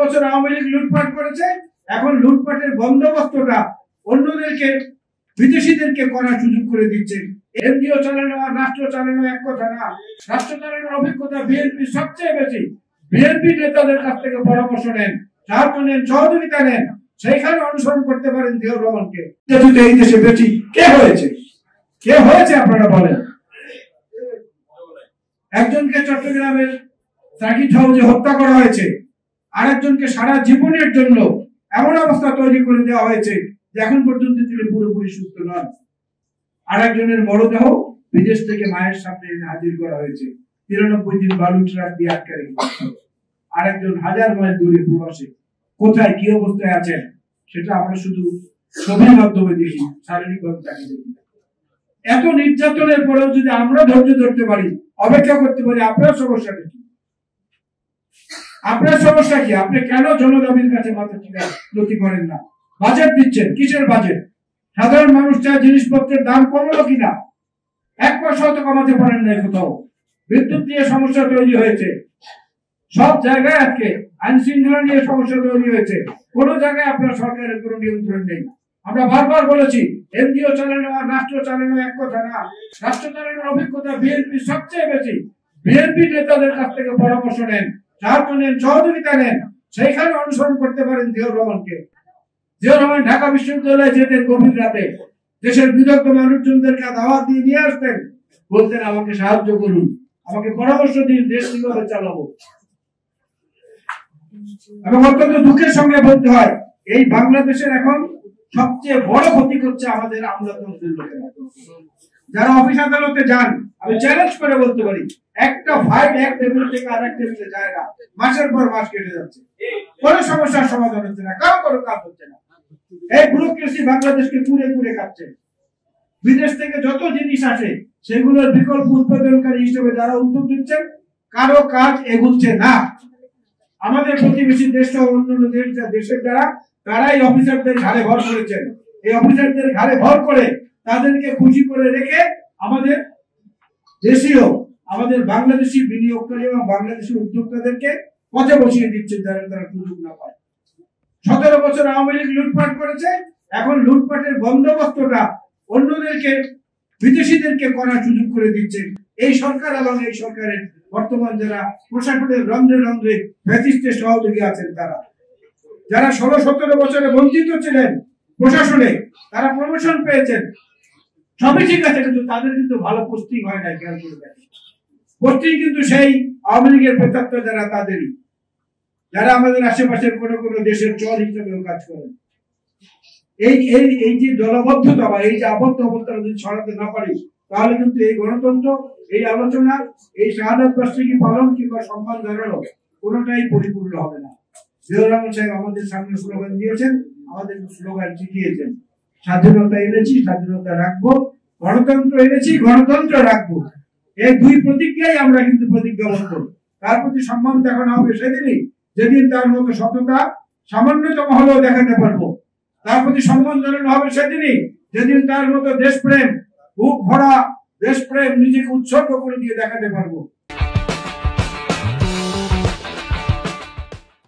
বছর আওয়ামী লীগ লুটপাট করেছে, এখন লুটপাটের বন্দোবস্তটা অন্যদেরকে, বিদেশিদেরকে করার সুযোগ করে দিচ্ছে। এনজিও চালানো আর রাষ্ট্র চালানো এক কথা না। রাষ্ট্র চালানোর অভিজ্ঞতা বিএনপি সবচেয়ে বেশি। বিএনপি নেতাদের কাছ থেকে পরামর্শ নেন, সাহায্য নেন, সহযোগিতা নেন, সেইখানে অনুসরণ করতে পারেন জিয়াউর রহমানকে। এই দেশে বেশি কে হয়েছে, কে হয়েছে আপনারা বলেন? একজনকে চট্টগ্রামের সার্কিট হাউসে হত্যা করা হয়েছে, আরেকজনকে সারা জীবনের জন্য এমন অবস্থা তৈরি করে দেওয়া হয়েছে যে এখন পর্যন্ত তিনি পুরোপুরি সুস্থ নন। আরেকজনের মরদেহ বিদেশ থেকে মায়ের সামনে এনে হাজির করা হয়েছে, 93 দিন বালু ট্রাক দিয়ে আটকে রেখেছে। আরেকজন 1000 মাইল দূরে প্রবাসে কোথায় কি অবস্থায় আছেন সেটা আমরা শুধু ছবির মাধ্যমে দেখি, শারীরিকভাবে তাকে দেখি। এত নির্যাতনের পরেও যদি আমরা ধৈর্য ধরতে পারি, অপেক্ষা করতে পারি, আপনার সমস্যাটা কি? আপনার সমস্যা কি? আপনি কেন জনদাবির কাছে মাথা নথি করেন না? বাজেট দিচ্ছেন, কিসের বাজেট? সাধারণ মানুষ চায় জিনিসপত্রের দাম কমলো কিনা, 1% তো কমাতে পারেন না। কোথাও বিদ্যুৎ নিয়ে সমস্যা তৈরি হয়েছে, সব জায়গায় আজকে আইন শৃঙ্খলা নিয়ে সমস্যা তৈরি হয়েছে, কোন জায়গায় আপনার সরকারের কোনো নিয়ন্ত্রণ নেই। আমরা বারবার বলেছি এনজিও চালানো আর রাষ্ট্র চালানো এক কথা না। রাষ্ট্র চালানোর অভিজ্ঞতা বিএনপি সবচেয়ে বেশি। বিএনপি নেতাদের কাছ থেকে পরামর্শ নেন, সাহায্য নেন, সহযোগিতা নেন, সেইখানে অনুসরণ করতে পারেন জিয়াউর রহমানকে। জিয়াউর রহমান ঢাকা বিশ্ববিদ্যালয়ে যেতেন গভীর রাতে, দেশের বিদগ্ধ মানুষজনদেরকে দাওয়াত দিয়ে নিয়ে আসতেন, বলতেন আমাকে সাহায্য করুন, আমাকে পরামর্শ দিন, দেশ কিভাবে চালাবো। এবং অত্যন্ত দুঃখের সঙ্গে বলতে হয়, এই বাংলাদেশের এখন সবচেয়ে বড় ক্ষতি করছে আমাদের আমলাতন্ত্রের লোকেরা। যারা অফিস আদালতে যান, আমি চ্যালেঞ্জ করে বলতে পারি, একটা ফাইল এক টেবিল থেকে আরেক টেবিলে যায় না, মাসের পর মাস কেটে যাচ্ছে, কোনো সমস্যার সমাধান হচ্ছে না, কারো কোনো কাজ হচ্ছে না। এই ব্যুরোক্রেসি বাংলাদেশকে পুড়ে পুড়ে খাচ্ছে। বিদেশ থেকে যত জিনিস আসে সেগুলোর বিকল্প উৎপাদনকারী হিসেবে যারা উদ্যোগ দিচ্ছেন, কারো কাজ এগুচ্ছে না। আমাদের প্রতিবেশী দেশ সহ অন্যান্য দেশের দ্বারা তারাই অফিসারদের ঘাড়ে ভর করেছেন। এই অফিসারদের ঘাড়ে ভর করে তাদেরকে খুশি করে রেখে আমাদের দেশীয়, আমাদের বাংলাদেশি বিনিয়োগকারী এবং বাংলাদেশি উদ্যোক্তাদেরকে পথে বসিয়ে দিচ্ছে, যারা তারা সুযোগ না পায়। 17 বছর আওয়ামী লীগ লুটপাট করেছে, এখন লুটপাটের বন্দোবস্তটা অন্যদেরকে, বিদেশিদেরকে করার সুযোগ করে দিচ্ছে এই সরকার এবং এই সরকারের বর্তমান যারা প্রশাসনের রন্ধ্রে রন্ধ্রে ফ্যাসিস্টের সহযোগী আছেন, তারা যারা 16-17 বছরে বঞ্চিত ছিলেন প্রশাসনে, তারা প্রমোশন পেয়েছেন, সবই ঠিক আছে, কিন্তু তাদের কিন্তু ভালো পোস্টিং হয় না। খেয়াল করে দেখেন, পোস্টিং কিন্তু সেই আওয়ামী লীগের প্রেতাত্ম যারা তাদেরই, যারা আমাদের আশেপাশের কোনো কোনো দেশের চল হিসেবেও কাজ করেন। এই যে দলবদ্ধতা বা এই যে আবদ্ধ অবস্থা যদি ছড়াতে না পারি, তাহলে কিন্তু এই গণতন্ত্র, এই আলোচনা, এই শাহাদাত বার্ষিকী পালন কিংবা সম্মান জানানো কোনোটাই পরিপূর্ণ হবে না। জিয়াউর রহমান সাহেব আমাদের সামনে স্লোগান দিয়েছেন, আমাদের স্লোগান শিখিয়েছেন, স্বাধীনতা এনেছি, স্বাধীনতা রাখবো, গণতন্ত্র এনেছি, গণতন্ত্র রাখবো। এই দুই প্রতিজ্ঞাই আমরা কিন্তু প্রতিজ্ঞাবদ্ধ। তার প্রতি সম্মান দেখানো হবে সেদিনই যেদিন তার মতো সততা সামান্যতম হলেও দেখাতে পারবো। তার প্রতি সম্মান জানানো হবে সেদিনই যেদিন তার মতো দেশপ্রেম, বুক ভরা দেশপ্রেম নিজেকে উৎসর্গ করে দিয়ে দেখাতে পারবো।